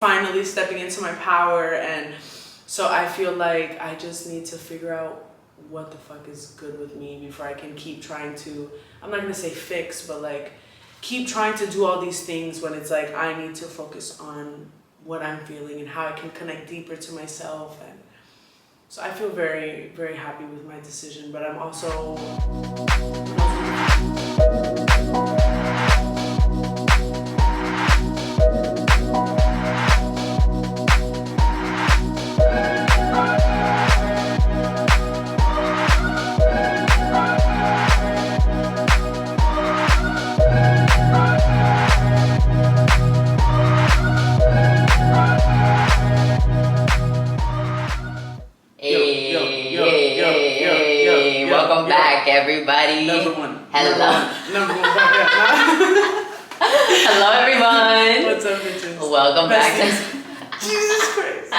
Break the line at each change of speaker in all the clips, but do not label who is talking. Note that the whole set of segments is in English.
finally stepping into my power, and so I feel like I just need to figure out what the fuck is good with me before I can keep trying to, I'm not gonna say fix, but like keep trying to do all these things when it's like I need to focus on what I'm feeling and how I can connect deeper to myself. And so I feel very, very happy with my decision, but I'm also
welcome back, everybody.
Number one.
Hello.
Number one podcast.
Hello, everyone.
What's up, bitches?
Welcome back to
Jesus Christ.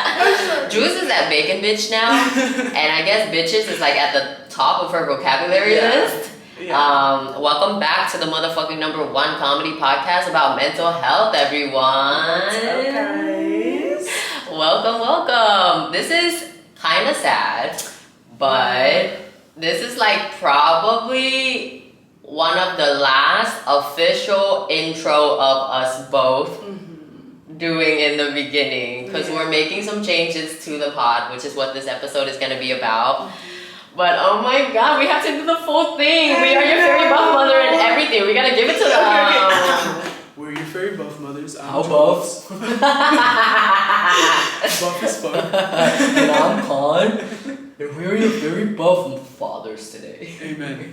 Jules is at bacon bitch now, and I guess bitches is like at the top of her vocabulary list.
Yeah.
Welcome back to the motherfucking number one comedy podcast about mental health, everyone.
What's up, guys?
Welcome. This is kind of sad, but this is like probably one of the last official intro of us both doing in the beginning, because we're making some changes to the pod, which is what this episode is going to be about. But oh my god, we have to do the full thing. We are your fairy buff mother and everything. We gotta give it to them.
We're your fairy buff mothers.
How buff?
Buff as fuck.
And I'm Con. And we're your very buff fathers today.
Amen.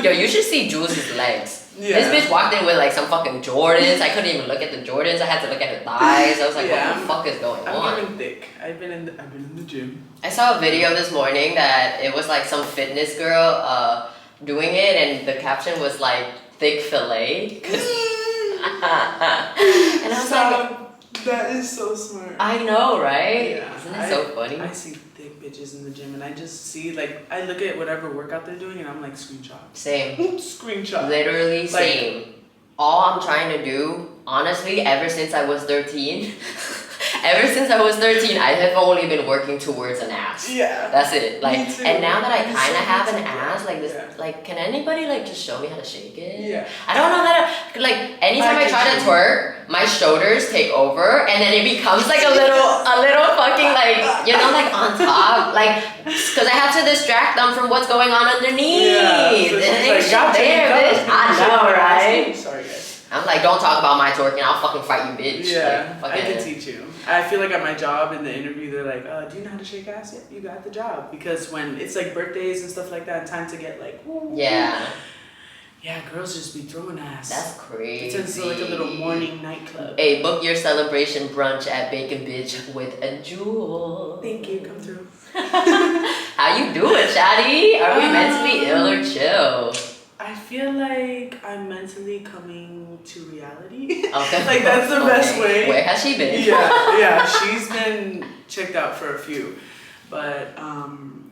Yo, you should see Jules' legs.
Yeah.
This bitch walked in with like some fucking Jordans. I couldn't even look at the Jordans. I had to look at her thighs. I was like, what the fuck is going on?
I'm getting thick. I've been in the gym.
I saw a video this morning that it was like some fitness girl doing it, and the caption was like thick fillet. And I was like,
that is so smart.
I know, right?
Yeah.
Isn't it so funny?
I see thick bitches in the gym, and I just see like I look at whatever workout they're doing, and I'm like screenshot.
Same.
Screenshot.
Literally same. All I'm trying to do, honestly, ever since I was 13, I have only been working towards an ass.
Yeah.
That's it. Like,
me too.
and now that I
Me
kind of
too,
have
me
an
too.
ass, like this, like, can anybody like just show me how to shake it?
Yeah.
I don't know how to. Like, anytime I try to twerk, my shoulders take over, and then it becomes like a little fucking like, you know, like on top, like, because I have to distract them from what's going on underneath.
Yeah.
And
So
it's like, there, bitch. I know, right?
Sorry, guys.
I'm like, don't talk about my twerking, I'll fucking fight you, bitch.
Yeah,
like,
I can teach you. I feel like at my job in the interview, they're like, do you know how to shake ass? Yeah, you got the job. Because when it's like birthdays and stuff like that, time to get like, woo,
yeah.
Yeah, girls just be throwing ass.
That's crazy.
It turns into like a little morning nightclub.
Hey, book your celebration brunch at Bacon Bitch with a Jules.
Thank you, come through.
How you doing, Shadi? Are we mentally ill or chill?
I feel like I'm mentally coming to reality.
Okay.
Like that's the best way.
Where has she been?
Yeah, she's been checked out for a few. But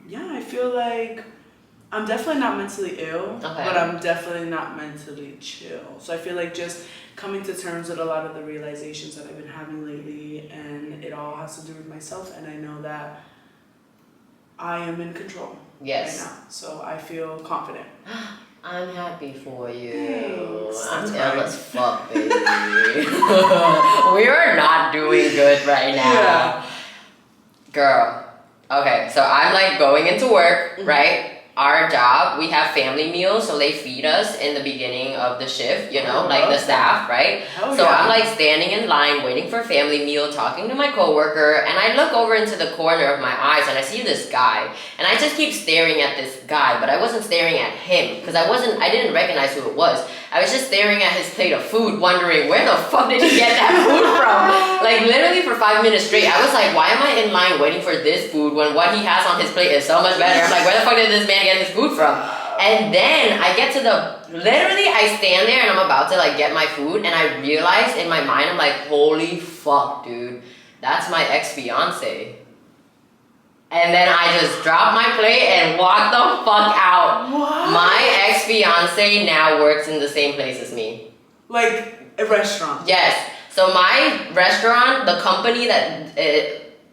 yeah, I feel like I'm definitely not mentally ill, but I'm definitely not mentally chill. So I feel like just coming to terms with a lot of the realizations that I've been having lately, and it all has to do with myself, and I know that I am in control right now. So I feel confident.
I'm happy for you.
Thanks.
I'm ill as fuck, baby. We are not doing good right now.
Yeah.
Girl. Okay, so I'm like going into work, right? Our job, we have family meals, so they feed us in the beginning of the shift, you know, like the staff, right? So I'm like standing in line waiting for family meal, talking to my coworker, and I look over into the corner of my eyes and I see this guy, and I just keep staring at this guy, but I wasn't staring at him because I didn't recognize who it was. I was just staring at his plate of food, wondering where the fuck did he get that food from? Like literally for 5 minutes straight, I was like, why am I in line waiting for this food when what he has on his plate is so much better? I'm like, where the fuck did this man get his food from? And then I get to literally I stand there and I'm about to like get my food, and I realize in my mind, I'm like, holy fuck, dude, that's my ex-fiance. And then I just dropped my plate and walked the fuck out.
What?
My ex-fiance now works in the same place as me.
Like a restaurant.
Yes. So my restaurant, the company that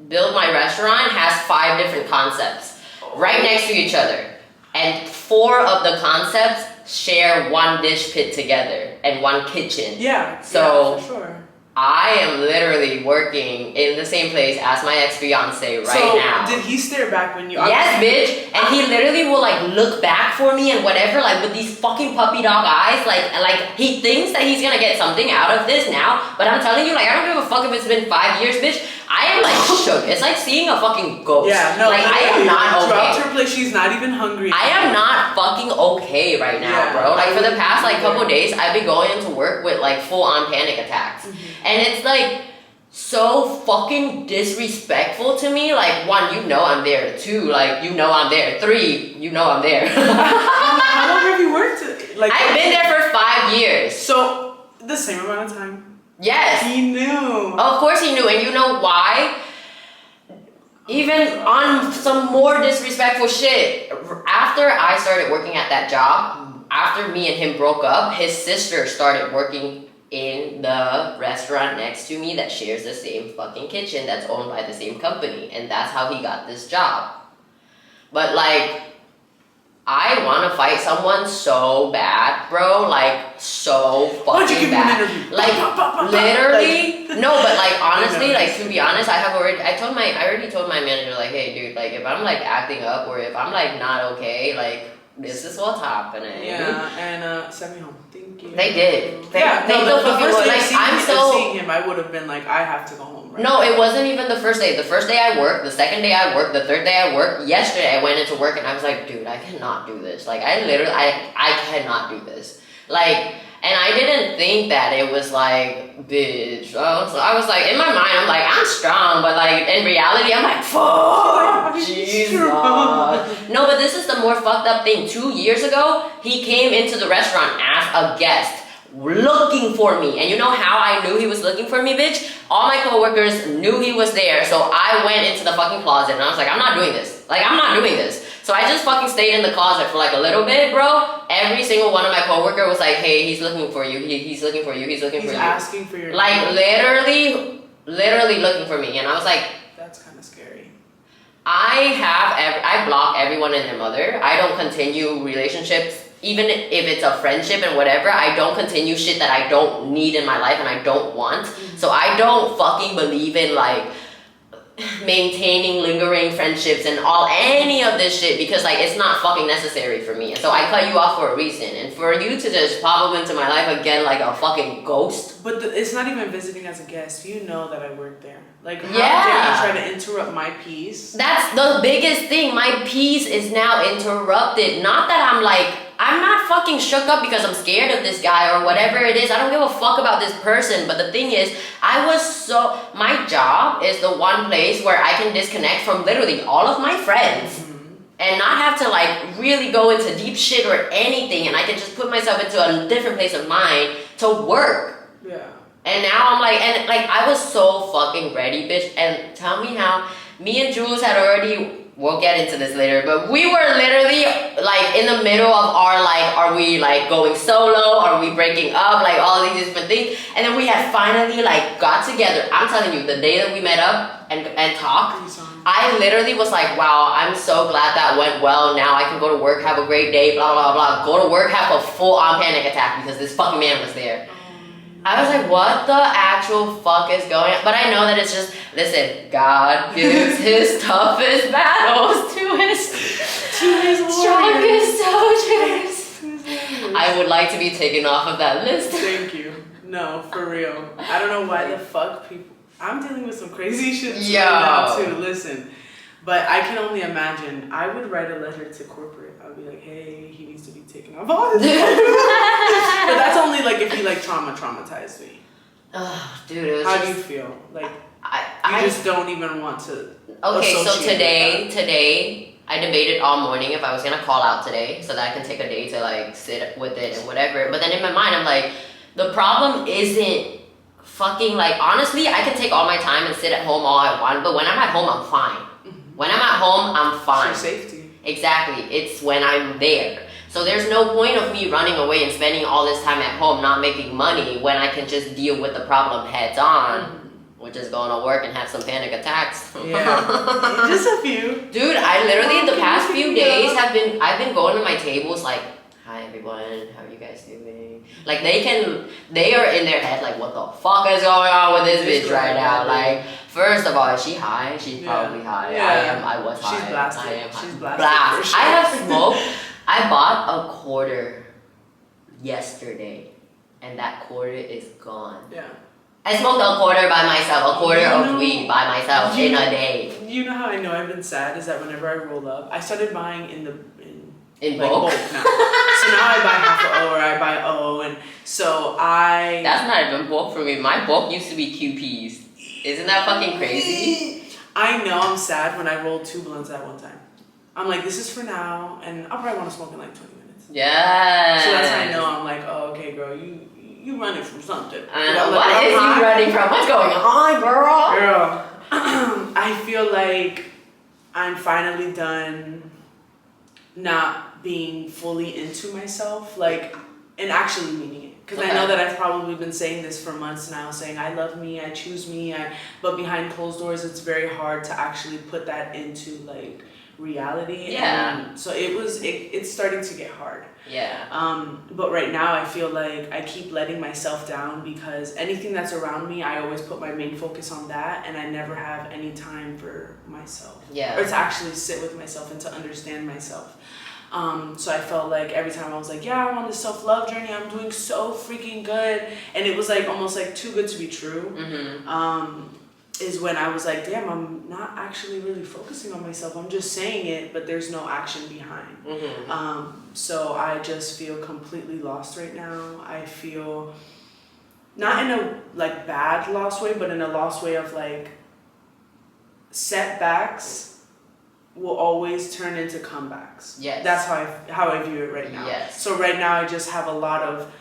built my restaurant has 5 different concepts right next to each other. And 4 of the concepts share one dish pit together and one kitchen.
Yeah.
So
yeah, for sure.
I am literally working in the same place as my ex-fiance now.
So did he stare back when you...
Yes, bitch. And he literally will like look back for me and whatever, like with these fucking puppy dog eyes. Like he thinks that he's gonna get something out of this now. But I'm telling you, like, I don't give a fuck if it's been 5 years, bitch. I am like shook. It's like seeing a fucking ghost.
Yeah, no,
like I am not okay.
Dropped her plate. She's not even hungry.
I am not fucking okay right now, bro. Like for the past like couple days, I've been going into work with like full on panic attacks, and it's like so fucking disrespectful to me. Like 1, you know I'm there. 2, like you know I'm there. 3, you know I'm there.
How long have you worked? Like
I've been there for 5 years.
So the same amount of time.
Yes.
He knew.
Of course he knew, and you know why? Even on some more disrespectful shit, after I started working at that job, after me and him broke up, his sister started working in the restaurant next to me that shares the same fucking kitchen that's owned by the same company, and that's how he got this job. But like, I want to fight someone so bad, bro. Like, so fucking bad. Like, literally. No, but like, honestly, like, to be honest, I already told my manager, like, hey, dude, like, if I'm like acting up or if I'm like not okay, like, this is what's happening.
Yeah, and send me home. Thank you.
They did.
The first day seeing him, I would have been like, I have to go home. Right
no,
now.
It wasn't even the first day. The first day I worked, the second day I worked, the third day I worked. Yesterday I went into work and I was like, dude, I cannot do this. Like, I cannot do this. Like, and I didn't think that it was like, bitch. So I was like, in my mind, I'm like, I'm strong, but like, in reality, I'm like, fuck, Jesus. No, but this is the more fucked up thing. 2 years ago, he came into the restaurant as a guest, looking for me. And you know how I knew he was looking for me, bitch? All my coworkers knew he was there, so I went into the fucking closet and I was like, I'm not doing this. Like, I'm not doing this. So I just fucking stayed in the closet for like a little bit, bro. Every single one of my coworkers was like, hey, he's looking for you. He's looking for you. He's looking for you.
He's asking for your
like, literally looking for me. And I was like,
that's kind of scary.
I block everyone and their mother. I don't continue relationships. Even if it's a friendship and whatever, I don't continue shit that I don't need in my life and I don't want. So I don't fucking believe in like maintaining lingering friendships and any of this shit because like it's not fucking necessary for me. And so I cut you off for a reason. And for you to just pop up into my life again like a fucking ghost.
But it's not even visiting as a guest. You know that I work there. Like, how dare you try to interrupt my peace? That's
the biggest thing. My peace is now interrupted. Not that I'm not fucking shook up because I'm scared of this guy or whatever it is. I don't give a fuck about this person. But the thing is, my job is the one place where I can disconnect from literally all of my friends. And not have to like really go into deep shit or anything. And I can just put myself into a different place of mind to work.
Yeah.
And now I'm like, and like I was so fucking ready, bitch. And tell me how me and Jules had already, we'll get into this later, but we were literally like in the middle of our like, are we like going solo? Are we breaking up? Like all of these different things. And then we had finally like got together. I'm telling you, the day that we met up and talked, I literally was like, wow, I'm so glad that went well. Now I can go to work, have a great day, blah, blah, blah. Go to work, have a full-on panic attack because this fucking man was there. I was like, what the actual fuck is going on? But I know that it's just, listen, God gives his toughest battles to his strongest soldiers. I would like to be taken off of that list.
Thank you. No, for real. I don't know why the fuck people... I'm dealing with some crazy shit right now too, listen. But I can only imagine, I would write a letter to corporate. I would be like, hey, he needs to be taken off all his But that's only like if he like traumatized me.
Oh, dude,
how do you feel? Like, I just don't even want to.
Okay, so today, I debated all morning if I was gonna call out today so that I can take a day to like sit with it and whatever. But then in my mind, I'm like, the problem isn't fucking like, honestly, I can take all my time and sit at home all I want, but when I'm at home, I'm fine. When I'm at home, I'm fine.
It's your safety.
Exactly. It's when I'm there. So there's no point of me running away and spending all this time at home not making money when I can just deal with the problem heads on. Which is going to work and have some panic attacks.
Yeah, just a few.
Dude, I literally in the past few days I've been going to my tables like, hi everyone, how are you guys doing? Like they are in their head like, what the fuck is going on with this bitch right now? Like, first of all, is she high? She's probably high.
Yeah.
I was high.
She's blasted.
I am high.
She's blasted.
Blast.
Sure.
I have smoked. I bought a quarter yesterday, and that quarter is gone.
Yeah.
I smoked a quarter by myself, a quarter of weed by myself in a day.
You know how I know I've been sad is that whenever I roll up, I started buying in
bulk
now. So now I buy half a O or I buy O, and so
That's not even bulk for me. My bulk used to be QPs. Isn't that fucking crazy?
I know I'm sad when I rolled 2 blunts at one time. I'm like, this is for now, and I'll probably want to smoke in like 20 minutes.
Yeah.
So that's how I know I'm like, oh, okay, girl, you running from something.
What is you running from? What's going on, girl?
Girl, I feel like I'm finally done not being fully into myself, like, and actually meaning it. Because I know that I've probably been saying this for months now, saying I love me, I choose me, but behind closed doors, it's very hard to actually put that into, like, reality.
Yeah.
And so it's starting to get hard.
Yeah.
But right now I feel like I keep letting myself down because anything that's around me, I always put my main focus on that, and I never have any time for myself.
Yeah.
Or to actually sit with myself and to understand myself. So I felt like every time I was like, yeah, I'm on this self-love journey, I'm doing so freaking good, and it was like almost like too good to be true. Is when I was like, damn, I'm not actually really focusing on myself. I'm just saying it, but there's no action behind. So I just feel completely lost right now. I feel not in a like bad lost way, but in a lost way of like setbacks will always turn into comebacks.
Yes.
That's how I view it right now.
Yes.
So right now I just have a lot of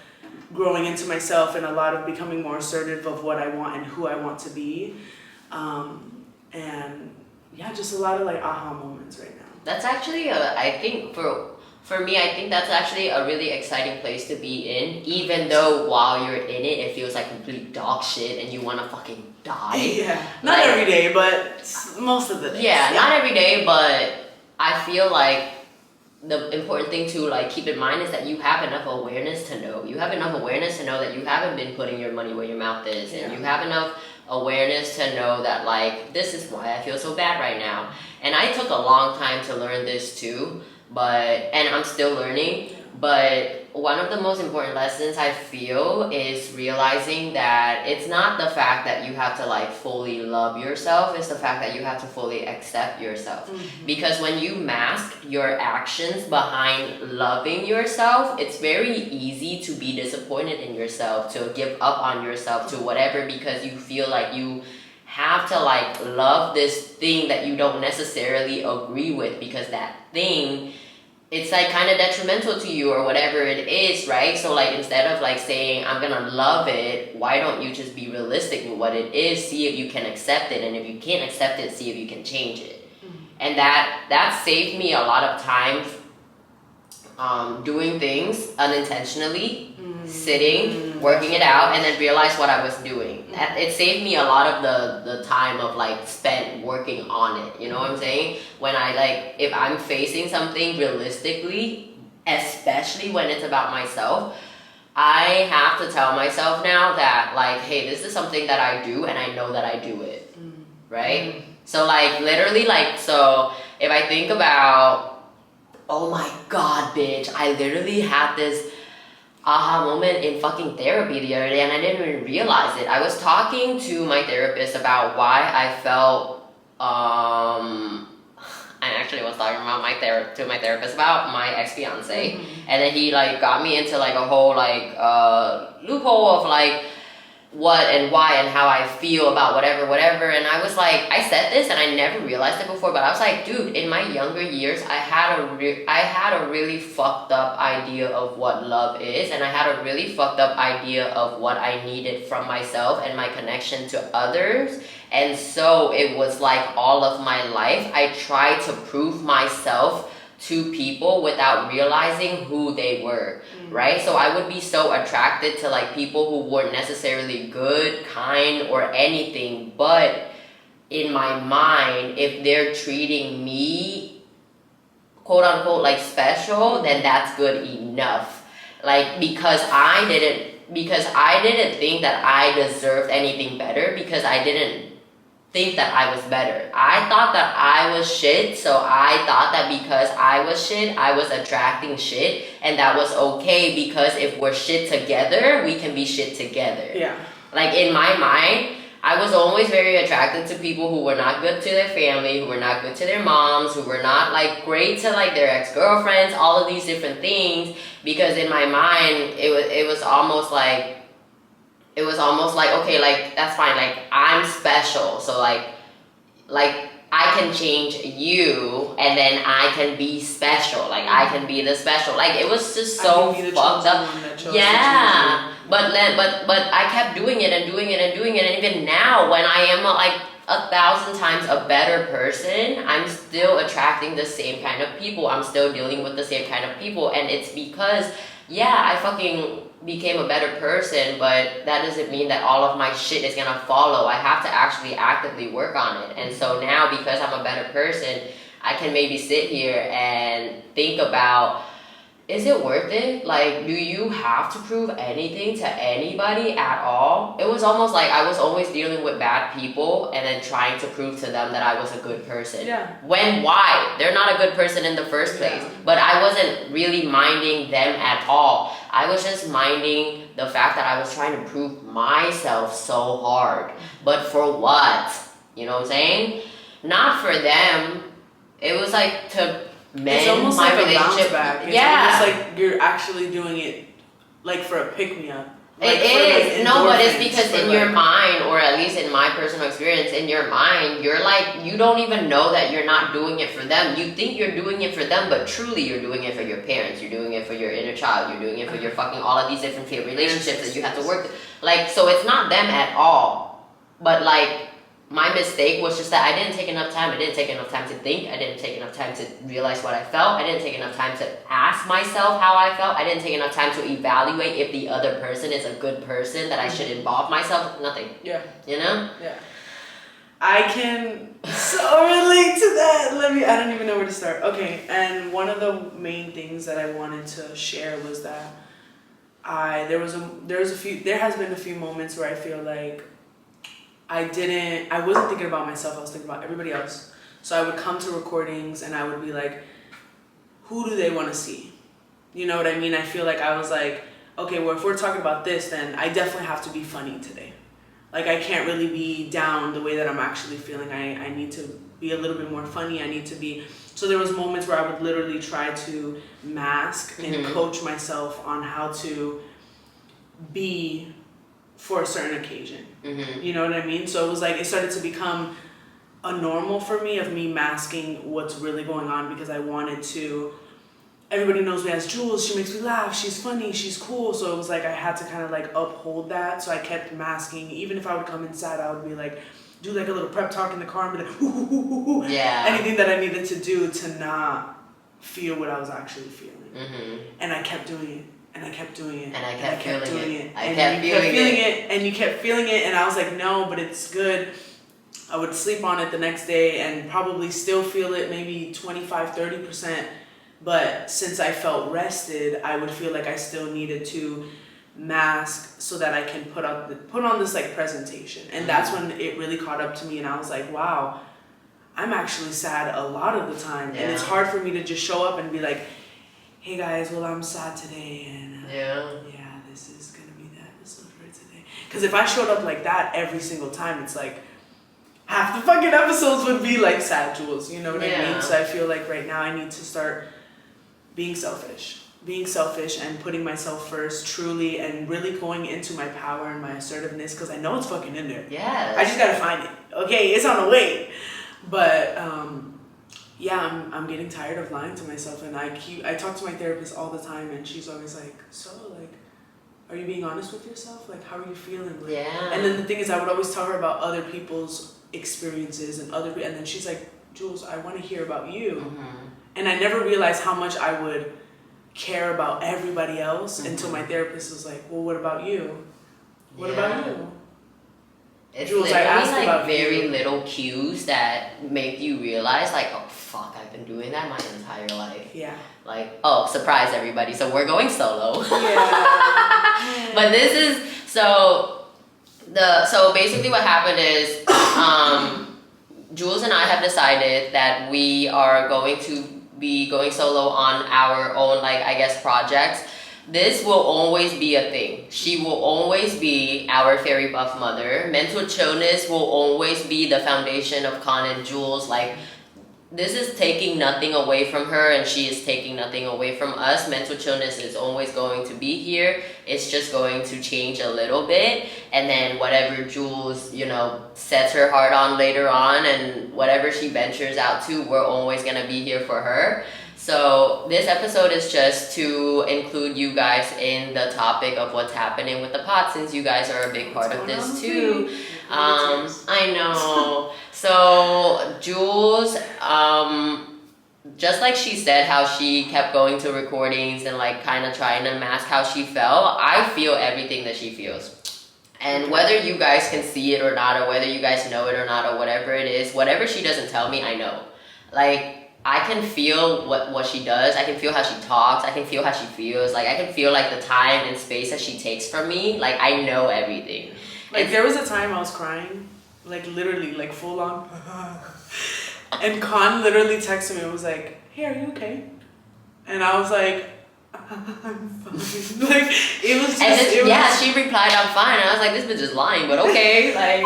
growing into myself and a lot of becoming more assertive of what I want and who I want to be. And yeah, just a lot of like aha moments right now.
That's actually I think for me, I think that's actually a really exciting place to be in, even though while you're in it, it feels like complete dog shit and you want to fucking die.
Yeah, not like, every day, but most of the days.
Yeah, not every day, but I feel like the important thing to like keep in mind is that you have enough awareness to know. You have enough awareness to know that you haven't been putting your money where your mouth is, and you have enough awareness to know that like this is why I feel so bad right now. And I took a long time to learn this too, and I'm still learning. But one of the most important lessons I feel is realizing that it's not the fact that you have to like fully love yourself, it's the fact that you have to fully accept yourself. Because when you mask your actions behind loving yourself, it's very easy to be disappointed in yourself, to give up on yourself, to whatever, because you feel like you have to like love this thing that you don't necessarily agree with, because that thing, it's like kind of detrimental to you or whatever it is, right? So like instead of like saying I'm gonna love it, why don't you just be realistic with what it is, see if you can accept it, and if you can't accept it, see if you can change it. And that saved me a lot of time doing things unintentionally, sitting, working it out, and then realize what I was doing. It saved me a lot of the time of like spent working on it, you know what I'm saying? When I like, if I'm facing something realistically, especially when it's about myself, I have to tell myself now that like, hey, this is something that I do and I know that I do it, right? So like literally like, so if I think about, oh my god, bitch, I literally had this aha moment in fucking therapy the other day and I didn't even realize it. I was talking to my therapist about why I felt, I actually was talking about to my therapist about my ex-fiance, and then he like got me into like a whole like loophole of like what and why and how I feel about whatever, and I was like, I said this and I never realized it before, but I was like, dude, in my younger years I had a really fucked up idea of what love is, and I had a really fucked up idea of what I needed from myself and my connection to others. And so it was like all of my life I tried to prove myself to people without realizing who they were, right? So I would be so attracted to like people who weren't necessarily good, kind, or anything, but in my mind, if they're treating me quote unquote like special, then that's good enough. Like because I didn't think that I deserved anything better, because I didn't think that I was better. I thought that I was shit, so I thought that because I was shit, I was attracting shit, and that was okay, because if we're shit together, we can be shit together.
Yeah.
Like in my mind, I was always very attracted to people who were not good to their family, who were not good to their moms, who were not like great to like their ex-girlfriends, all of these different things, because in my mind, it was almost like, okay, like, that's fine, like, I'm special, so, like, I can change you, and then I can be special, like, I can be the special, like, it was just so fucked up, yeah, but I kept doing it, and even now, when I am, like, 1,000 times a better person, I'm still attracting the same kind of people, I'm still dealing with the same kind of people, and it's because, yeah, I fucking became a better person, but that doesn't mean that all of my shit is gonna follow. I have to actually actively work on it. And so now, because I'm a better person, I can maybe sit here and think about, is it worth it? Like, do you have to prove anything to anybody at all? It was almost like I was always dealing with bad people and then trying to prove to them that I was a good person.
Yeah.
Why? They're not a good person in the first place.
Yeah.
But I wasn't really minding them at all. I was just minding the fact that I was trying to prove myself so hard. But for what? You know what I'm saying? Not for them. It was like to
it's almost
my
like
relationship.
A bounce back. It's almost like you're actually doing it like for a pick-me-up. Like
it is.
Like
no, but it's because in your mind, or at least in my personal experience, in your mind, you're like, you don't even know that you're not doing it for them. You think you're doing it for them, but truly you're doing it for your parents. You're doing it for your inner child. You're doing it for your fucking, all of these different relationships that you have to work with. Like, so it's not them at all. But like, my mistake was just that I didn't take enough time. I didn't take enough time to think. I didn't take enough time to realize what I felt. I didn't take enough time to ask myself how I felt. I didn't take enough time to evaluate if the other person is a good person that I should involve myself. Nothing.
Yeah.
You know?
Yeah. I can so relate to that. I don't even know where to start. Okay, and one of the main things that I wanted to share was that there has been a few moments where I feel like I wasn't thinking about myself, I was thinking about everybody else. So I would come to recordings and I would be like, who do they want to see? You know what I mean? I feel like I was like, okay, well, if we're talking about this, then I definitely have to be funny today. Like, I can't really be down the way that I'm actually feeling. I need to be a little bit more funny. So there was moments where I would literally try to mask and coach myself on how to be for a certain occasion. You know what I mean? So it was like, it started to become a normal for me of me masking what's really going on, because I wanted to, everybody knows me as Jules, she makes me laugh, she's funny, she's cool. So it was like I had to kind of like uphold that. So I kept masking. Even if I would come in sad, I would be like, do like a little prep talk in the car and be like, hoo, hoo, hoo, hoo, hoo.
Yeah.
Anything that I needed to do to not feel what I was actually feeling. And I kept doing it. And I kept doing it.
And I kept feeling it.
And you kept feeling it. And you kept feeling it. And I was like, no, but it's good. I would sleep on it the next day and probably still feel it maybe 25-30%. But since I felt rested, I would feel like I still needed to mask so that I can put on this like presentation. And that's when it really caught up to me. And I was like, wow, I'm actually sad a lot of the time. Yeah. And it's hard for me to just show up and be like, hey guys, well, I'm sad today, and this is gonna be the episode for today. Because if I showed up like that every single time, it's like half the fucking episodes would be like sad Jules, you know what I mean? So I feel like right now I need to start being selfish and putting myself first, truly, and really going into my power and my assertiveness, because I know it's fucking in there.
Yes.
I just gotta find it. Okay, it's on the way. But yeah, I'm getting tired of lying to myself, and I talk to my therapist all the time, and she's always like, so, like, are you being honest with yourself? Like, how are you feeling? Like, and then the thing is, I would always tell her about other people's experiences and then she's like, Jules, I want to hear about you. And I never realized how much I would care about everybody else until my therapist was like, well, what about you? What about you?
It's
Jules,
literally
I asked
like
about
very
you.
little cues that make you realize like, oh fuck, I've been doing that my entire life.
Yeah.
Like, oh, surprise everybody, so we're going solo.
Yeah.
But this is so basically what happened is Jules and I have decided that we are going to be going solo on our own, like, I guess, projects. This will always be a thing. She will always be our fairy buff mother. Mental chillness will always be the foundation of Con and Jules. Like, this is taking nothing away from her and she is taking nothing away from us. Mental chillness is always going to be here. It's just going to change a little bit. And then whatever Jules, you know, sets her heart on later on and whatever she ventures out to, we're always going to be here for her. So this episode is just to include you guys in the topic of what's happening with the pod, since you guys are a big part of this too. I know. So Jules, just like she said how she kept going to recordings and like kind of trying to mask how she felt, I feel everything that she feels. And whether you guys can see it or not, or whether you guys know it or not, or whatever it is, whatever she doesn't tell me, I know. Like, I can feel what she does. I can feel how she talks. I can feel how she feels. Like, I can feel like the time and space that she takes from me. Like, I know everything.
Like, there was a time I was crying, like literally, like full on. And Con literally texted me and was like, hey, are you okay? And I was like, I'm fine. Like, it was just,
she replied, I'm fine. And I was like, this bitch is lying, but okay. Like,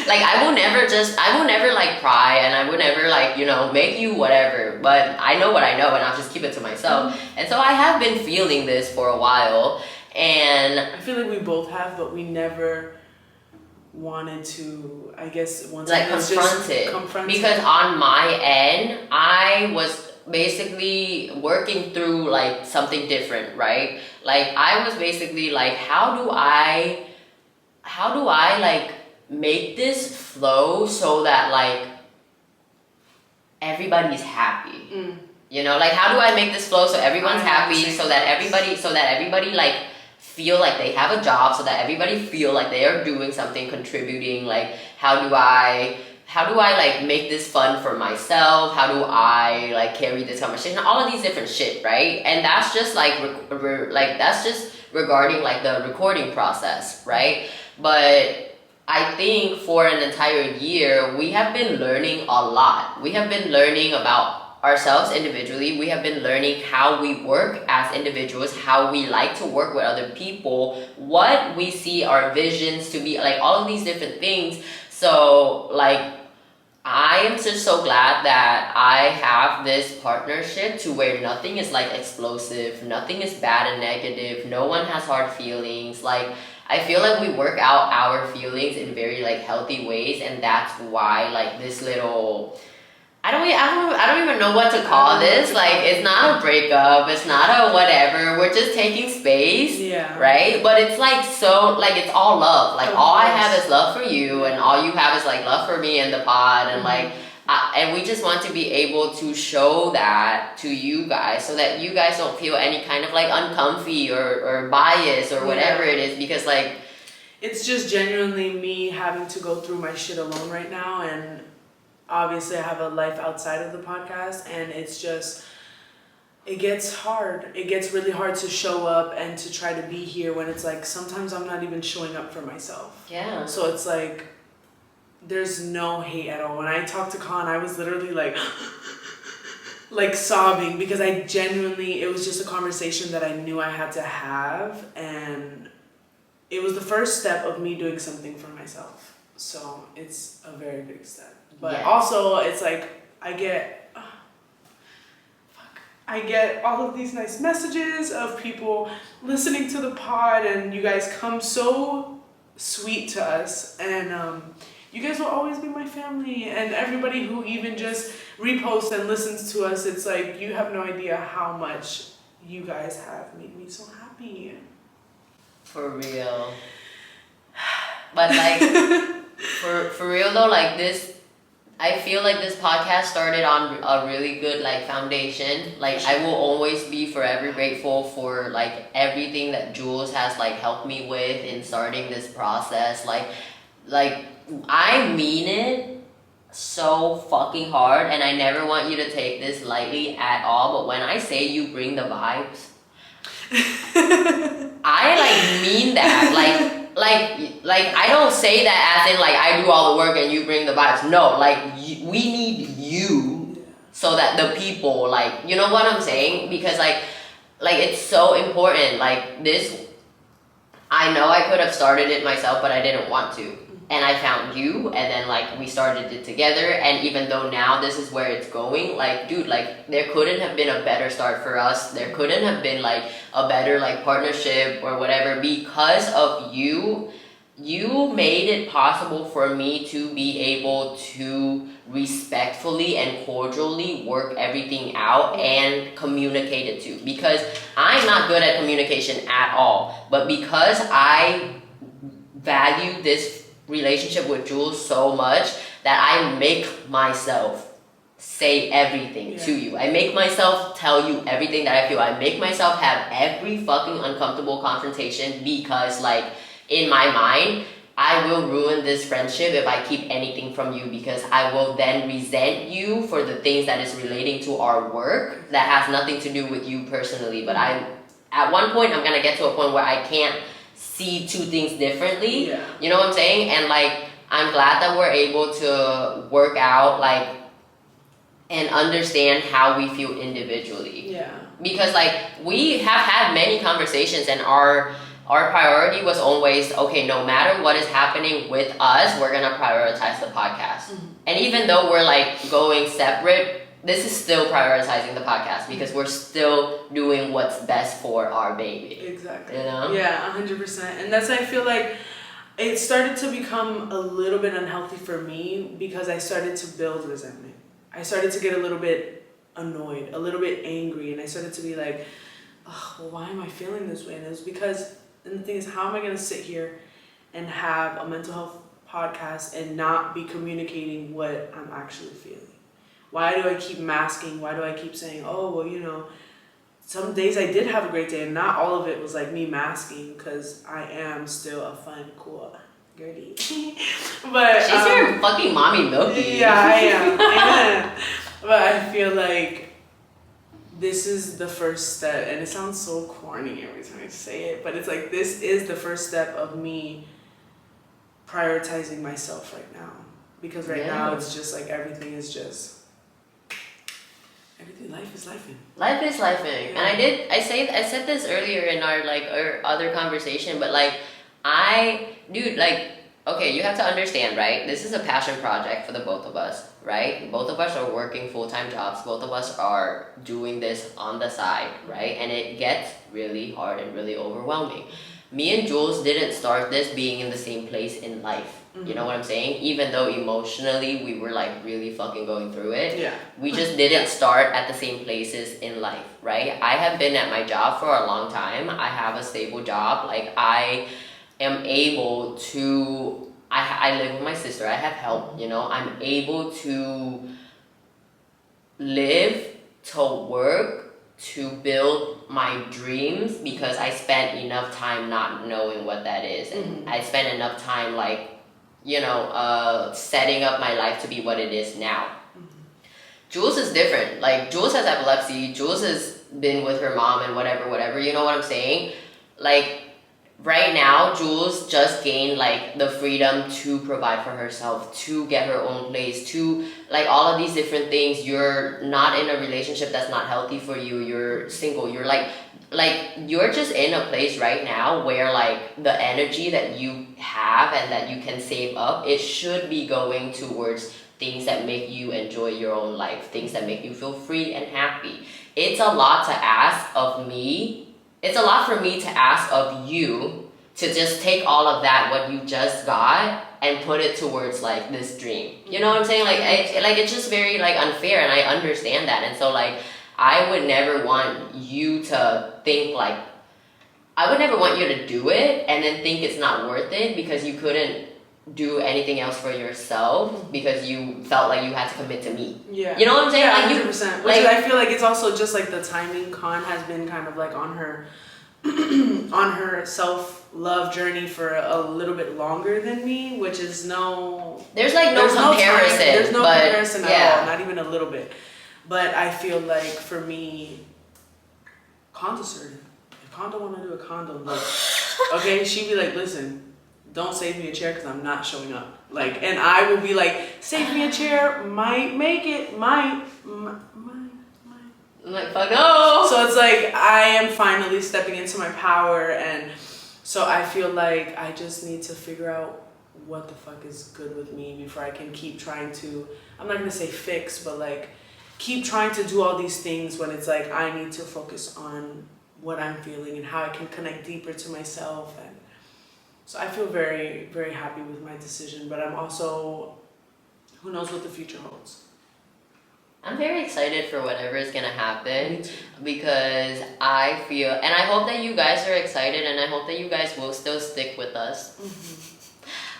like I will never like cry, and I would never like, you know, make you whatever, but I know what I know and I'll just keep it to myself. And so I have been feeling this for a while, and
I feel like we both have, but we never wanted to, I guess, once
like confront it. Because on my end, I was basically working through like something different, right? Like, I was basically like, how do I like make this flow so that like everybody's happy? You know, like, how do I make this flow so everyone's happy, so that everybody like feel like they have a job, so that everybody feel like they are doing something, contributing? Like, how do I like make this fun for myself? How do I like carry this conversation? All of these different shit, right? And that's just like that's just regarding like the recording process, right? But I think for an entire year, we have been learning a lot. We have been learning about ourselves individually. We have been learning how we work as individuals, how we like to work with other people, what we see our visions to be, like all of these different things. So like, I am just so glad that I have this partnership to where nothing is like explosive, nothing is bad and negative, no one has hard feelings. Like, I feel like we work out our feelings in very like healthy ways, and that's why like this little, I don't even know what to call this. Like, it's not a breakup, it's not a whatever. We're just taking space, right? But it's like, so like, it's all love. Like, all I have is love for you, and all you have is like love for me and the pod, and like, and we just want to be able to show that to you guys, so that you guys don't feel any kind of like uncomfy or bias or whatever it is, because like,
it's just genuinely me having to go through my shit alone right now, and obviously I have a life outside of the podcast, and it's just, it gets hard. It gets really hard to show up and to try to be here when it's like, sometimes I'm not even showing up for myself.
Yeah.
So it's like, there's no hate at all. When I talked to Con, I was literally like, like sobbing, because I genuinely, it was just a conversation that I knew I had to have, and it was the first step of me doing something for myself. So it's a very big step. But also, it's like, I get all of these nice messages of people listening to the pod, and you guys come so sweet to us, and you guys will always be my family, and everybody who even just reposts and listens to us, it's like, you have no idea how much you guys have made me so happy.
For real. But like, for real though, like I feel like this podcast started on a really good like foundation. Like I will always be forever grateful for like everything that Jules has like helped me with in starting this process. Like I mean it so fucking hard, and I never want you to take this lightly at all. But when I say you bring the vibes, I like mean that. Like I don't say that as in like I do all the work and you bring the vibes. No, like we need you so that the people like, you know what I'm saying? Because like it's so important. Like this, I know I could have started it myself, but I didn't want to. And I found you, and then like we started it together. And even though now this is where it's going, like dude, like there couldn't have been a better start for us. There couldn't have been like a better like partnership or whatever, because of you. You made it possible for me to be able to respectfully and cordially work everything out and communicate it to. Because I'm not good at communication at all, but because I value this relationship with Jules so much that I make myself say everything to you. I make myself tell you everything that I feel. I make myself have every fucking uncomfortable confrontation, because like in my mind, I will ruin this friendship if I keep anything from you, because I will then resent you for the things that is relating to our work that has nothing to do with you personally. But at one point I'm gonna get to a point where I can't see two things differently. You know what I'm saying? And like I'm glad that we're able to work out like and understand how we feel individually. Because like we have had many conversations, and our priority was always, okay, no matter what is happening with us, we're gonna prioritize the podcast. And even though we're like going separate, this is still prioritizing the podcast, because we're still doing what's best for our baby.
Exactly.
You know?
Yeah, 100%. And that's why I feel like it started to become a little bit unhealthy for me, because I started to build resentment. I started to get a little bit annoyed, a little bit angry, and I started to be like, oh, well, why am I feeling this way? And it was because, and the thing is, how am I going to sit here and have a mental health podcast and not be communicating what I'm actually feeling? Why do I keep masking? Why do I keep saying, oh, well, you know, some days I did have a great day, and not all of it was like me masking, because I am still a fun, cool girlie. But
she's your fucking mommy milky.
Yeah, I am. Amen. But I feel like this is the first step, and it sounds so corny every time I say it, but it's like this is the first step of me prioritizing myself right now. Because right now it's just like everything is just... life is lifing. Life is lifing.
Yeah. And I said this earlier in our like our other conversation, but like okay, you have to understand, right? This is a passion project for the both of us, right? Both of us are working full-time jobs. Both of us are doing this on the side, right? And it gets really hard and really overwhelming. Me and Jules didn't start this being in the same place in life. You know what I'm saying? Even though emotionally we were like really fucking going through it. We just didn't start at the same places in life, right? I have been at my job for a long time. I have a stable job. Like I am able to, I live with my sister. I have help, you know. I'm able to live, to work, to build my dreams, because I spent enough time not knowing what that is. And I spent enough time like, you know, setting up my life to be what it is now. Jules is different. Like, Jules has epilepsy. Jules has been with her mom and whatever, you know what I'm saying? Like, right now, Jules just gained, like, the freedom to provide for herself, to get her own place, to, like, all of these different things. You're not in a relationship that's not healthy for you. You're single. You're, like, you're just in a place right now where, like, the energy that you have and that you can save up, it should be going towards things that make you enjoy your own life, things that make you feel free and happy. It's a lot to ask of me. It's a lot for me to ask of you to just take all of that, what you just got, and put it towards, like, this dream. You know what I'm saying? Like, it's just very, like, unfair, and I understand that. And so, like, I would never want you to think, like, I would never want you to do it and then think it's not worth it because you couldn't do anything else for yourself because you felt like you had to commit to me.
Yeah.
You know what I'm saying?
Yeah,
like
100%.
You,
Which I feel like it's also just like the timing. Con has been kind of like on her on her self-love journey for a little bit longer than me, which is
there's no comparison.
There's no comparison
yeah.
at all, not even a little bit. But I feel like for me, Condo's certain. If Condo want to do a condo, like, okay, she'd be like, listen, don't save me a chair because I'm not showing up. Like, and I will be like, save me a chair, might make it, might.
I'm like, fuck no.
So it's like I am finally stepping into my power, and so I feel like I just need to figure out what the fuck is good with me before I can keep trying to, I'm not gonna say fix, but like keep trying to do all these things when it's like I need to focus on what I'm feeling and how I can connect deeper to myself. And so I feel very, very happy with my decision, but I'm also, who knows what the future holds.
I'm very excited for whatever is gonna happen because I feel, and I hope that you guys are excited, and I hope that you guys will still stick with us.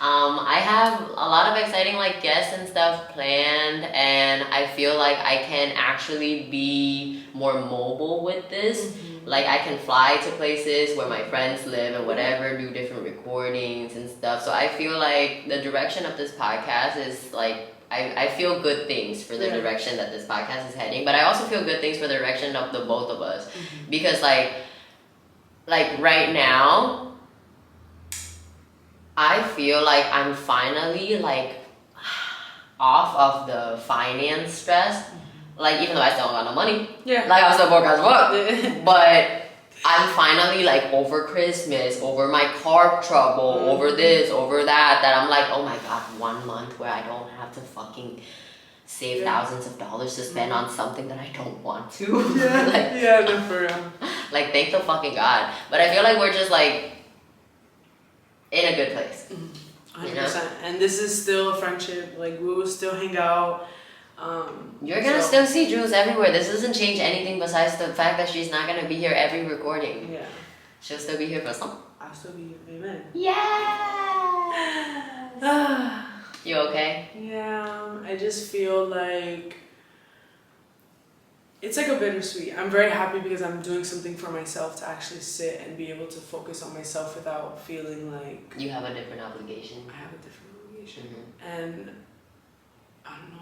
I have a lot of exciting like guests and stuff planned, and I feel like I can actually be more mobile with this. Like I can fly to places where my friends live and whatever, do different recordings and stuff. So I feel like the direction of this podcast is like, I feel good things for the direction that this podcast is heading, but I also feel good things for the direction of the both of us. Because like right now, I feel like I'm finally like off of the finance stress. Like even though I still don't got no money, like I'm still broke as fuck, but I'm finally like over Christmas, over my carb trouble, over this, over that I'm like, oh my god, 1 month where I don't have to fucking save thousands of dollars to spend on something that I don't want to.
No, for real.
Like thank the fucking god. But I feel like we're just like in a good place.
100%.
You know?
And this is still a friendship. Like we will still hang out.
You're gonna still see Jules everywhere. This doesn't change anything besides the fact that she's not gonna be here every recording.
Yeah.
She'll still be here for some.
I'll still be here. Amen.
Yeah. You okay?
Yeah. I just feel like it's like a bittersweet. I'm very happy because I'm doing something for myself to actually sit and be able to focus on myself without feeling like
you have a different obligation.
I have a different obligation. And I don't know.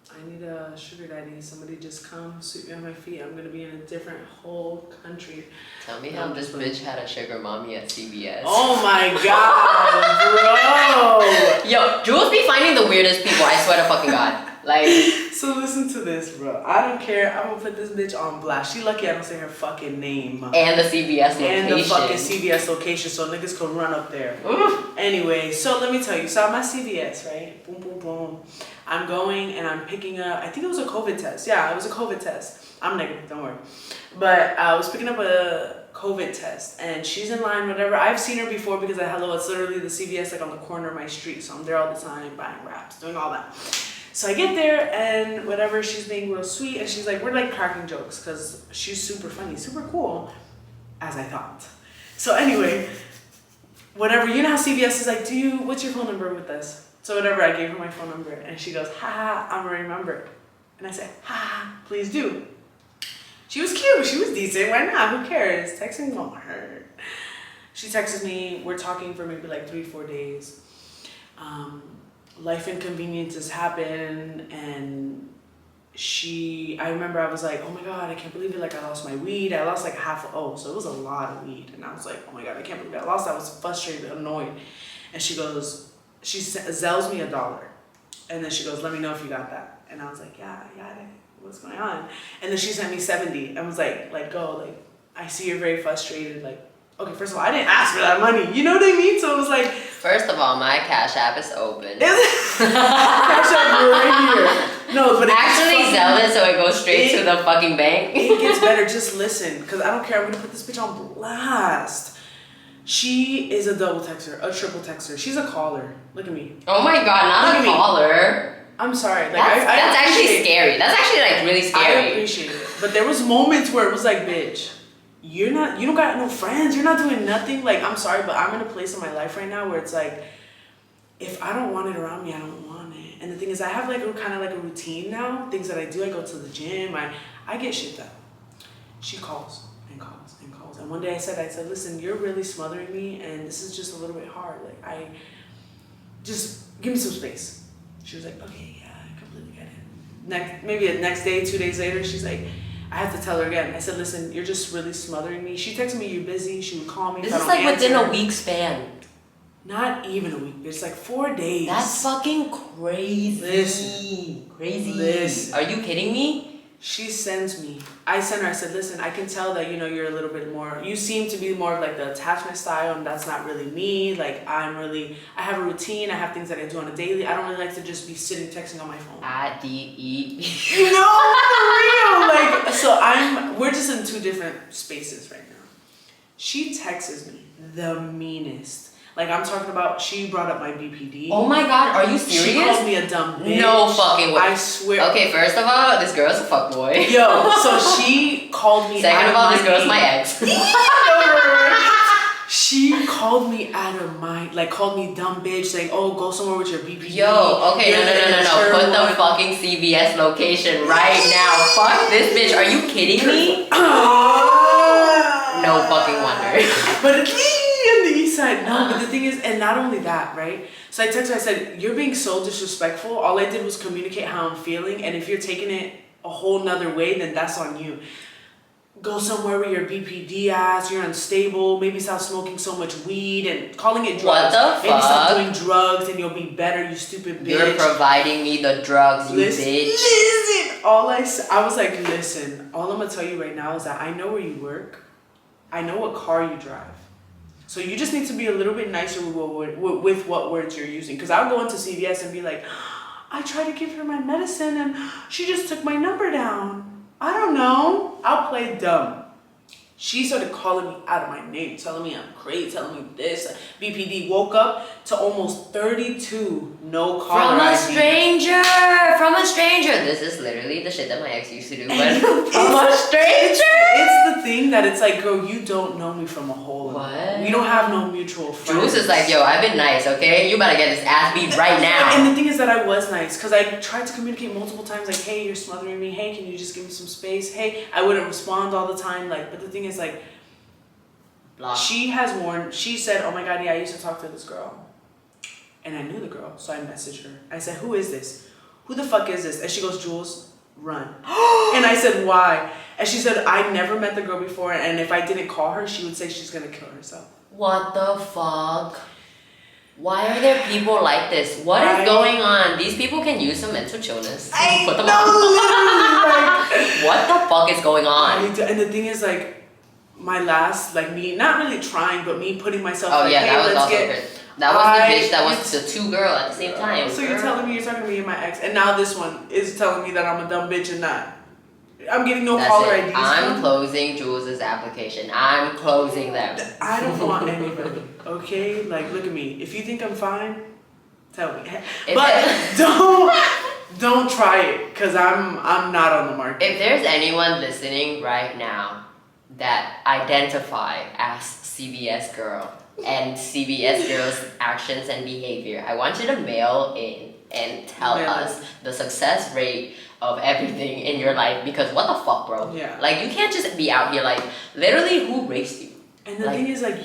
I need a sugar daddy. Somebody just come sweep me on my feet. I'm gonna be in a different whole country.
Tell me how this bitch had a sugar mommy at CVS.
Oh my god, bro!
Yo, Jules be finding the weirdest people. I swear to fucking god. Like,
so listen to this, bro. I don't care. I'm gonna put this bitch on blast. She lucky I don't say her fucking name.
And the CVS location.
And the fucking CVS location, so niggas can run up there. Anyway, so let me tell you. So I'm at CVS, right? Boom, boom, boom. I'm going and I'm picking up, I think it was a COVID test. Yeah, it was a COVID test. I'm negative, don't worry. But I was picking up a COVID test and she's in line, whatever. I've seen her before because it's literally the CVS like on the corner of my street. So I'm there all the time buying wraps, doing all that. So I get there and whatever, she's being real sweet and she's like, we're like cracking jokes because she's super funny, super cool, as I thought. So anyway, whatever, you know how CVS is like, what's your phone number with us? So whatever, I gave her my phone number and she goes, ha, I'm gonna remember. And I said, ha, please do. She was cute, she was decent, why not? Who cares? Texting won't hurt. She texted me, we're talking for maybe like 3-4 days. Life inconveniences happen and I remember I was like, oh my god, I can't believe it, like I lost my weed. I lost like so it was a lot of weed. And I was like, oh my god, I can't believe it. I lost. I was frustrated, annoyed. And she Zells me $1. And then she goes, let me know if you got that. And I was like, yeah, I got it. What's going on? And then she sent me 70. I was like, go, like, I see you're very frustrated. Like, okay, first of all, I didn't ask for that money. You know what I mean? So it was like.
First of all, my Cash App is open.
Cash App right here. No, but
actually sell it so it goes straight to the fucking bank.
It gets better. Just listen, because I don't care. I'm going to put this bitch on blast. She is a double texter, a triple texter. She's a caller. Look at me.
Oh my god, not a caller.
I'm sorry. Like
that's actually scary. That's actually like really scary.
I appreciate it. But there was moments where it was like, bitch, you don't got no friends. You're not doing nothing. Like, I'm sorry, but I'm in a place in my life right now where it's like, if I don't want it around me, I don't want it. And the thing is, I have like a kind of like a routine now. Things that I do, I go to the gym. I get shit done. She calls and calls and calls. And one day I said, listen, you're really smothering me, and this is just a little bit hard. Like, just give me some space. She was like, okay, yeah, I completely get it. Maybe the next day, 2 days later, she's like, I have to tell her again. I said, listen, you're just really smothering me. She texted me, you're busy. She would call me.
This is like within a week span.
Not even a week. It's like 4 days.
That's fucking crazy.
Listen.
Crazy.
Listen.
Are you kidding me?
She sends me. I sent her, I said, listen, I can tell that, you're a little bit more, you seem to be more of like the attachment style, and that's not really me. Like, I have a routine. I have things that I do on a daily. I don't really like to just be sitting texting on my phone.
I-D-E.
For real. Like, so we're just in two different spaces right now. She texts me the meanest. Like, I'm talking about, she brought up my BPD.
Oh my God, are you serious?
She called me a dumb bitch.
No fucking way.
I swear.
Okay, first of all, this girl's a fuckboy.
Yo, so she called me
Second of all, this girl's my ex.
She called me out of my, like, called me dumb bitch, saying, oh, go somewhere with your BPD.
Yo, okay, no. Put the fucking CVS location right now. Fuck this bitch. Are you kidding me? No fucking wonder.
But it's on the east side. No, but the thing is, and not only that, right? So I texted her, I said, you're being so disrespectful. All I did was communicate how I'm feeling, and if you're taking it a whole nother way, then that's on you. Go somewhere with your BPD ass, you're unstable, maybe stop smoking so much weed and calling it drugs.
What the fuck?
Maybe stop doing drugs and you'll be better, you stupid bitch.
You're providing me the drugs, you bitch.
Listen, I was like, listen, all I'm gonna tell you right now is that I know where you work. I know what car you drive. So you just need to be a little bit nicer with what words you're using. Because I'll go into CVS and be like, I tried to give her my medicine and she just took my number down. I don't know. I'll play dumb. She started calling me out of my name, telling me I'm crazy, telling me this. BPD woke up to almost 32 no caller
From a
ID.
stranger! From a stranger! This is literally the shit that my ex used to do, but from a stranger!
It's the thing that it's like, girl, you don't know me from a hole.
What?
We don't have no mutual friends.
Jules is like, yo, I've been nice, okay? You better get this ass beat right now.
And the thing is that I was nice, because I tried to communicate multiple times, like, hey, you're smothering me. Hey, can you just give me some space? Hey, I wouldn't respond all the time. Like, but the thing is, like,
Blah.
She said, oh my God, yeah, I used to talk to this girl. And I knew the girl, so I messaged her. I said, who is this? Who the fuck is this? And she goes, Jules, run. And I said, why? And she said, I never met the girl before, and if I didn't call her, she would say she's gonna kill herself.
What the fuck? Why are there people like this? What is going on? These people can use some mental chillness. Put them on. What the fuck is going on?
And the thing is, like, my last, like, me, not really trying, but me putting myself,
oh
like,
yeah,
hey,
that was
let's
also
get...
good. That was the bitch that was the two girl at the same time.
So you're telling me you're talking to me and my ex, and now this one is telling me that I'm a dumb bitch and not. I'm getting no caller IDs.
I'm closing Jules' application. I'm closing them.
I don't want anybody, okay? Like, look at me. If you think I'm fine, tell me. But don't try it, because I'm not on the market.
If there's anyone listening right now that identify as CVS girl and CVS girl's actions and behavior, I want you to mail in and tell us the success rate of everything in your life, because what the fuck, bro?
Yeah.
Like, you can't just be out here, like, literally, who raised you?
And the thing is, like,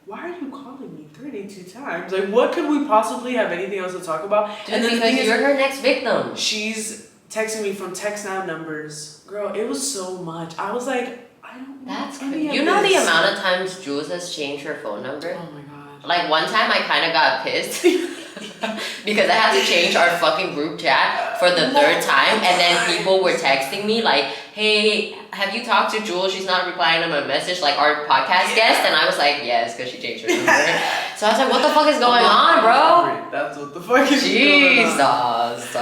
why are you calling me 32 times? Like, what could we possibly have anything else to talk about?
Dude,
and then
because you're her next victim.
She's texting me from text now numbers. Girl, it was so much. I was like, I don't know.
That's crazy. You know the amount of times Jules has changed her phone number?
Oh my God.
Like, one time I kind of got pissed because I had to change our fucking group chat for the third time, and then people were texting me like, hey, have you talked to Jules? She's not replying to my message, like our podcast guest. And I was like, yes, because she changed her number. So I was like, what the fuck is going on, bro?
That's what the fuck is going on.
Jesus.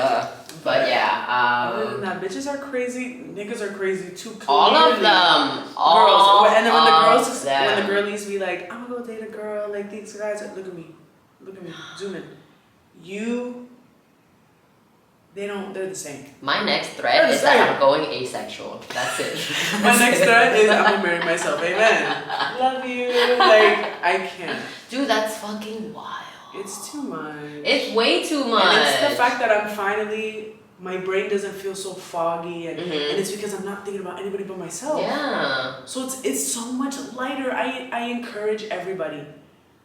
But yeah.
Other than that, bitches are crazy. Niggas are crazy too. Clearly.
All of them.
Girls. And then when the girlies be like, I'm gonna go date a girl. Like, these guys are, look at me. Zoom in. They're the same.
My next threat is that I'm going asexual. That's it.
My next threat is I'm gonna marry myself. Amen. Love you. Like, I can't.
Dude, that's fucking wild.
It's too much.
It's way too much.
And it's the fact that I'm finally, my brain doesn't feel so foggy, and it's because I'm not thinking about anybody but myself.
Yeah.
So it's so much lighter. I encourage everybody,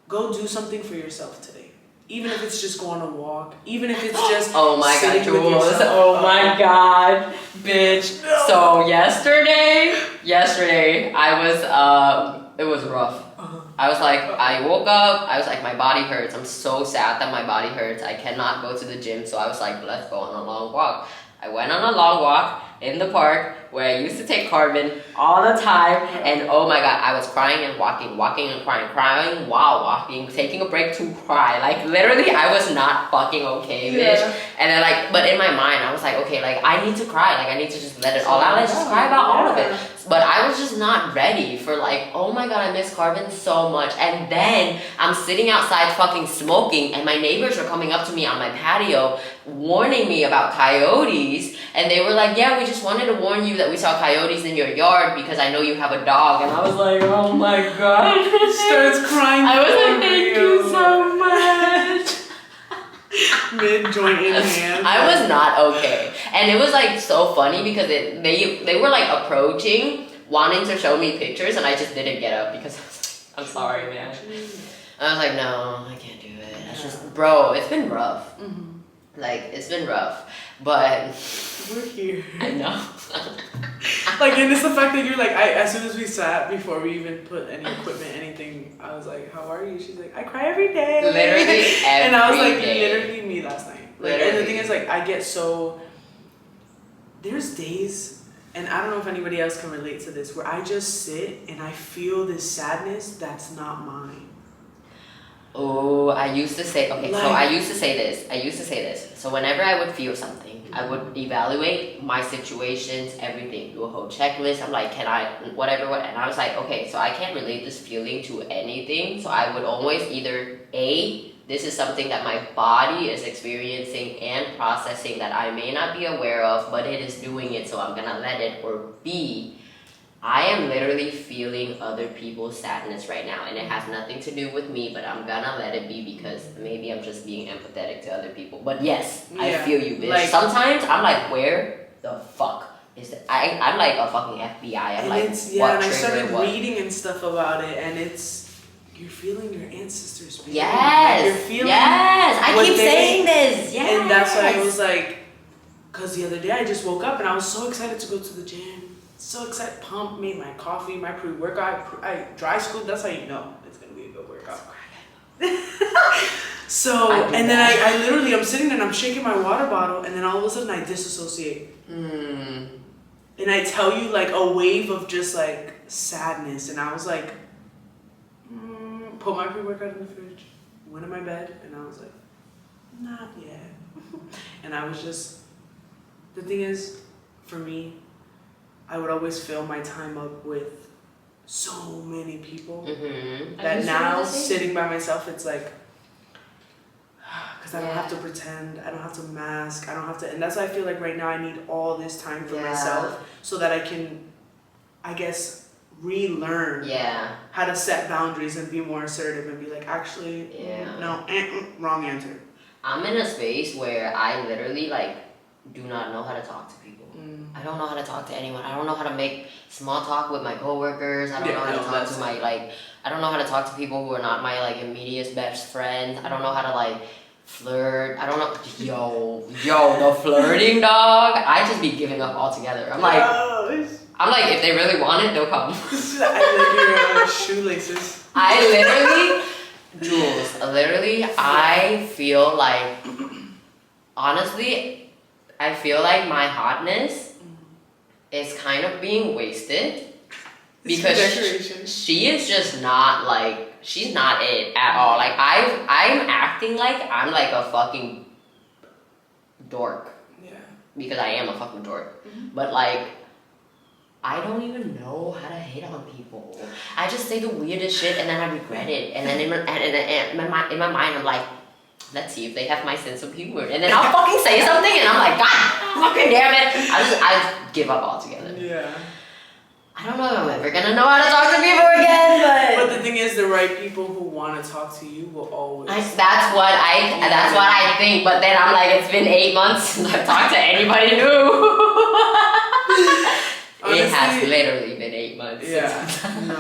go do something for yourself today. Even if it's just go on a walk. Even if it's just
oh my god, Jules. Oh my god, bitch.
No.
So yesterday I was it was rough. I was like, I woke up, I was like, my body hurts. I'm so sad that my body hurts. I cannot go to the gym. So I was like, let's go on a long walk. I went on a long walk in the park where I used to take Carbon all the time. And oh my god, I was crying and walking and crying while walking, taking a break to cry. Like literally, I was not fucking okay, bitch. And then like, but in my mind, I was like, okay, like I need to cry. Like I need to just let it all out. Let's just cry about all of it. But I was just not ready for like, oh my god, I miss Carbon so much. And then I'm sitting outside fucking smoking and my neighbors are coming up to me on my patio warning me about coyotes. And they were like, yeah, we just wanted to warn you that we saw coyotes in your yard because I know you have a dog. And I was like, oh my god.
Starts crying.
I was like, thank you so much.
Mid joint in hand.
I was not okay. And it was like so funny because they were like approaching, wanting to show me pictures, and I just didn't get up because I'm sorry, man. I was like, no, I can't do it. It's just, bro, it's been rough. Like, it's been rough. But
we're here.
I know.
Like, and it's the fact that you're like, as soon as we sat, before we even put any equipment, anything, I was like, how are you? She's like, I cry every day.
Literally every day.
And I was like, literally me last night. Like,
Literally.
and the thing is, like, I get so, there's days, and I don't know if anybody else can relate to this, where I just sit and I feel this sadness that's not mine.
Oh, I used to say, okay, so I used to say this. So whenever I would feel something, I would evaluate my situations, everything, do a whole checklist. I'm like, can I, whatever, and I was like, okay, so I can't relate this feeling to anything. So I would always either, A, this is something that my body is experiencing and processing that I may not be aware of, but it is doing it, so I'm gonna let it, or B, I am literally feeling other people's sadness right now, and it has nothing to do with me, but I'm gonna let it be because maybe I'm just being empathetic to other people. But yes, I feel you, bitch. Like, sometimes I'm like, where the fuck is it? I'm like a fucking FBI. I'm like, what
and I started reading and stuff about it, and it's, you're feeling your ancestors' pain.
Yes,
you're feeling
I keep saying this. Yes.
And that's why I was like, because the other day I just woke up and I was so excited to go to the gym. So excited, pumped, made my coffee, my pre-workout, I dry scoop, that's how you know it's gonna be a good workout. So, and then I literally, I'm sitting there and I'm shaking my water bottle, and then all of a sudden I disassociate. And I tell you like a wave of just like sadness, and I was like, put my pre-workout in the fridge, went in my bed, and I was like, not yet. And I was just, the thing is, for me, I would always fill my time up with so many people that now sitting by myself, it's like, because I don't have to pretend, I don't have to mask, I don't have to, and that's why I feel like right now I need all this time for myself so that I can, I guess, relearn how to set boundaries and be more assertive and be like, actually, no, wrong answer.
I'm in a space where I literally like do not know how to talk to people. I don't know how to talk to anyone. I don't know how to make small talk with my coworkers. I don't know how to talk to my I don't know how to talk to people who are not my like immediate best friends. I don't know how to like flirt. I don't know. Yo, the flirting, dog. I just be giving up altogether. I'm like, if they really want it, they'll come.
I like your shoelaces.
I literally, Jules, I feel like, honestly, I feel like my hotness is kind of being wasted because she is just not like, she's not it at all. Like I'm acting like I'm like a fucking dork. Yeah. Because I am a fucking dork. But like, I don't even know how to hate on people. I just say the weirdest shit and then I regret it. And then in my mind I'm like, let's see if they have my sense of humor. And then I'll fucking say something and I'm like, God fucking damn it. I just give up altogether. Yeah. I don't know if I'm ever gonna know how to talk to people again,
but the thing is, the right people who want to talk to you will always.
That's what I think. But then I'm like, it's been 8 months since I've talked to anybody new. Honestly, it has literally been 8 months.
Yeah. No.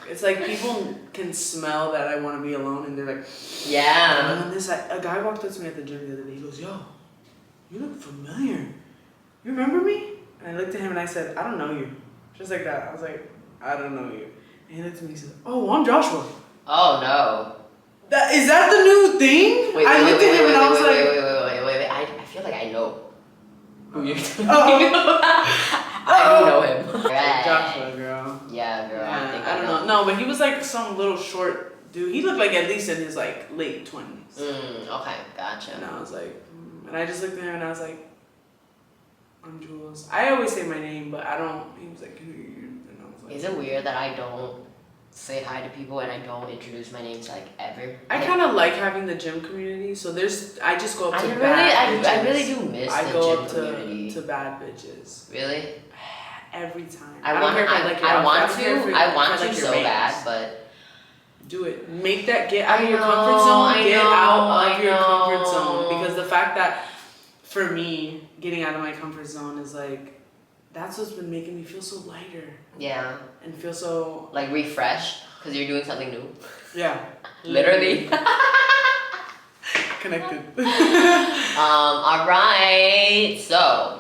It's like people can smell that I want to be alone, and they're like,
yeah.
And then a guy walked up to me at the gym the other day. He goes, "Yo, you look familiar. You remember me?" And I looked at him and I said, "I don't know you." Just like that. I was like, "I don't know you." And he looked at me and he said, "Oh, I'm Joshua."
Oh no.
Is that the new thing? I looked at him and I was like,
wait. I feel like I know who you're talking about. I do know him.
Joshua, girl.
Yeah, girl.
Yeah, I don't know. No, but he was like some little short dude. He looked like at least in his like late 20s.
Okay, gotcha.
And I was like, and I just looked at him and I was like, "I'm Jules." I always say my name, but I don't. He was like, "Who are you?" And I was like,
is it weird that I don't say hi to people and I don't introduce my names like ever?
I kind of like having the gym community, so I just go up to bad bitches.
I really do miss the gym community.
To bad bitches.
Really?
Every time.
I want to so bad, but
do it. Make that get out of your comfort zone. Get out of your comfort zone, because the fact that for me getting out of my comfort zone is like that's what's been making me feel so lighter.
Yeah.
And feel so
like refreshed because you're doing something new.
Yeah.
Literally.
Connected.
All right. So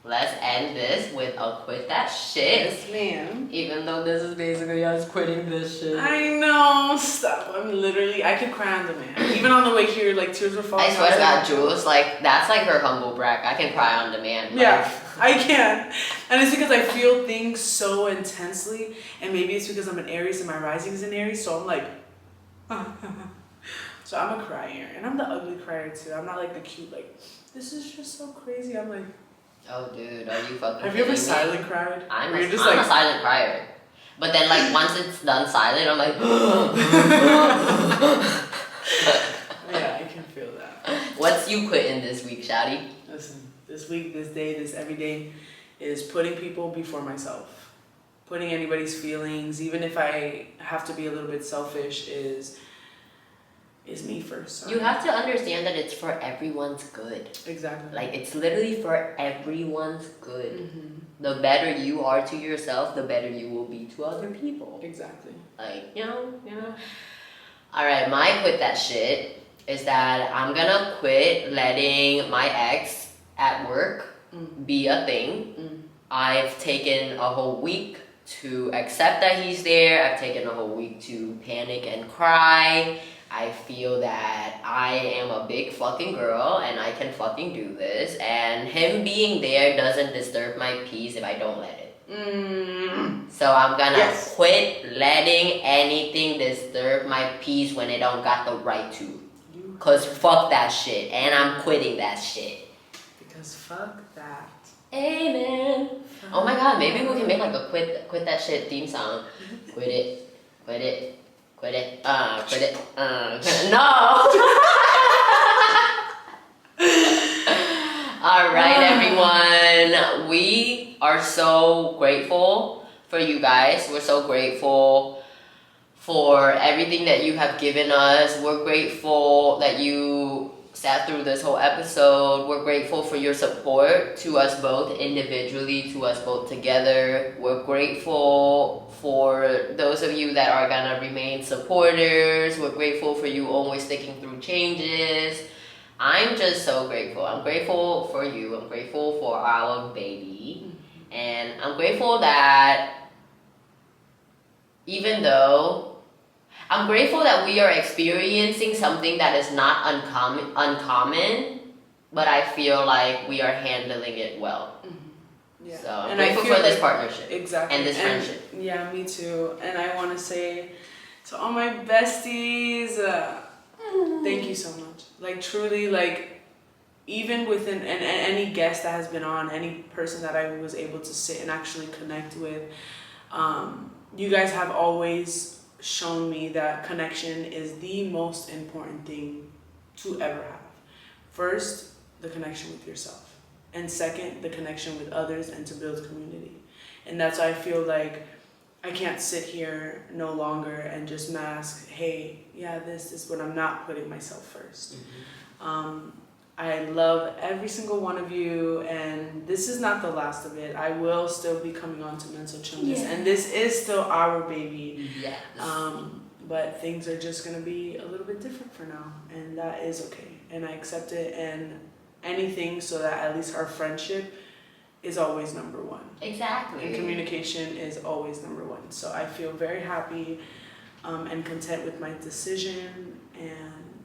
let's end this with a quit that shit.
Yes, ma'am.
Even though this is basically us quitting this shit.
I know. Stop. I could cry on demand. Even on the way here, like tears were falling.
I swear to God, Jules, like that's like her humble brag. I can cry on demand.
Yeah, I can. And it's because I feel things so intensely, and maybe it's because I'm an Aries and my rising is an Aries, so I'm like, so I'm a crier, and I'm the ugly crier too. I'm not like the cute, like, this is just so crazy. I'm like,
oh dude, are you fucking
have you ever silent cried?
I'm a silent crier. But then like once it's done silent, I'm like
yeah, I can feel that.
What's you quitting this week, Shadi?
Listen, this week, this day, this every day is putting people before myself. Putting anybody's feelings, even if I have to be a little bit selfish, is me first. Sorry.
You have to understand that it's for everyone's good.
Exactly.
Like it's literally for everyone's good. Mm-hmm. The better you are to yourself, the better you will be to other people.
Exactly.
Like, you know. Alright, my quit that shit is that I'm gonna quit letting my ex at work be a thing. I've taken a whole week to accept that he's there. I've taken a whole week to panic and cry. I feel that I am a big fucking girl and I can fucking do this, and him being there doesn't disturb my peace if I don't let it. So I'm gonna quit letting anything disturb my peace when it don't got the right to. Cause fuck that shit, and I'm quitting that shit.
Because fuck that.
Amen. Oh my god, maybe we can make like a quit that shit theme song. Quit it. Quit it. Quit it. Quit it. No! Alright, everyone. We are so grateful for you guys. We're so grateful for everything that you have given us. We're grateful that you sat through this whole episode. We're grateful for your support to us both individually, to us both together. We're grateful for those of you that are gonna remain supporters. We're grateful for you always sticking through changes. I'm just so grateful. I'm grateful for you. I'm grateful for our baby. And I'm grateful that even though I'm grateful that we are experiencing something that is not uncommon, but I feel like we are handling it well.
Yeah.
So I'm grateful for this partnership.
Exactly.
And this friendship.
Yeah, me too. And I want to say to all my besties, thank you so much. Like truly, like even within and any guest that has been on, any person that I was able to sit and actually connect with, you guys have always shown me that connection is the most important thing to ever have. First, the connection with yourself. And second, the connection with others and to build community. And that's why I feel like I can't sit here no longer and just mask, hey, yeah, this is when I'm not putting myself first. I love every single one of you, and this is not the last of it. I will still be coming on to Mental Chillness, and this is still our baby.
Yes.
But things are just going to be a little bit different for now, and that is okay. And I accept it, and anything so that at least our friendship is always number one.
Exactly.
And communication is always number one. So I feel very happy and content with my decision, and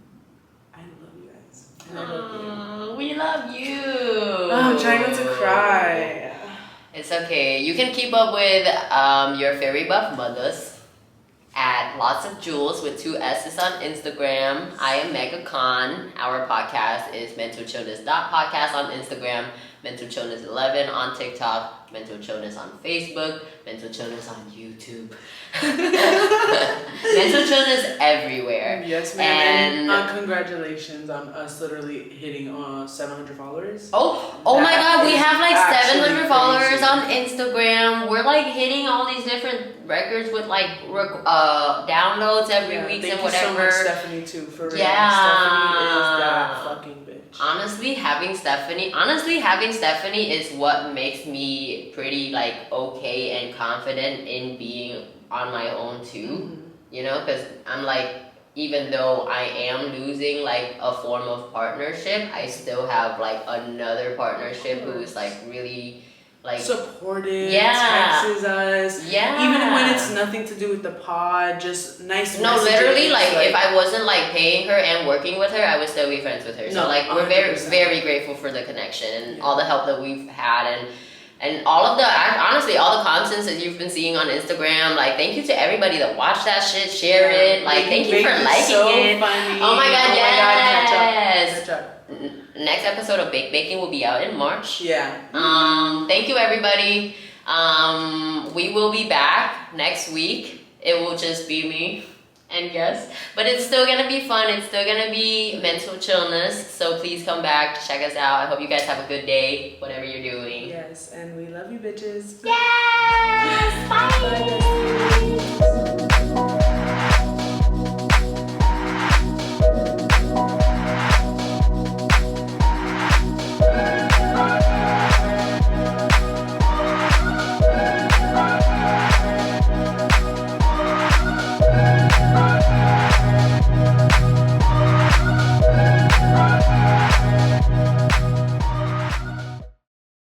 I love you guys. And I love you.
We love you.
Oh, I'm trying not to cry.
It's okay. You can keep up with your fairy buff mothers at Lots of Jules with 2 S's on Instagram. I am Mega Khan. Our podcast is Mental Chillness podcast on Instagram, Mental Chillness 11 on TikTok, Mental Chillness on Facebook, Mental Chillness on YouTube. Mental Chillness everywhere.
Yes, ma'am. And congratulations on us literally hitting 700 followers.
Oh my God, we have like 700 followers on Instagram. We're like hitting all these different records with like downloads every week and whatever.
Thank you so much, Stephanie, too, for real.
Yeah.
Stephanie is that fucking bitch.
Honestly, having Stephanie is what makes me pretty like okay and confident in being on my own too. You know, because I'm like, even though I am losing like a form of partnership, I still have like another partnership who is like really like
supportive, texts us, even when it's nothing to do with the pod, just nice messages.
Literally, like if I wasn't like paying her and working with her, I would still be friends with her. So like we're 100%. very grateful for the connection and all the help that we've had, and all of the honestly all the contents that you've been seeing on Instagram. Like thank you to everybody that watched that shit, share it. Like thank you for liking it.
Funny.
Oh my God, yes.
Catch up.
Next episode of Bake Baking will be out in March.
Yeah.
Thank you, everybody. We will be back next week. It will just be me and guests, but it's still gonna be fun. It's still gonna be Mental Chillness. So please come back to check us out. I hope you guys have a good day, whatever you're doing.
Yes, and we love you, bitches.
Yes. Bye.
Bye.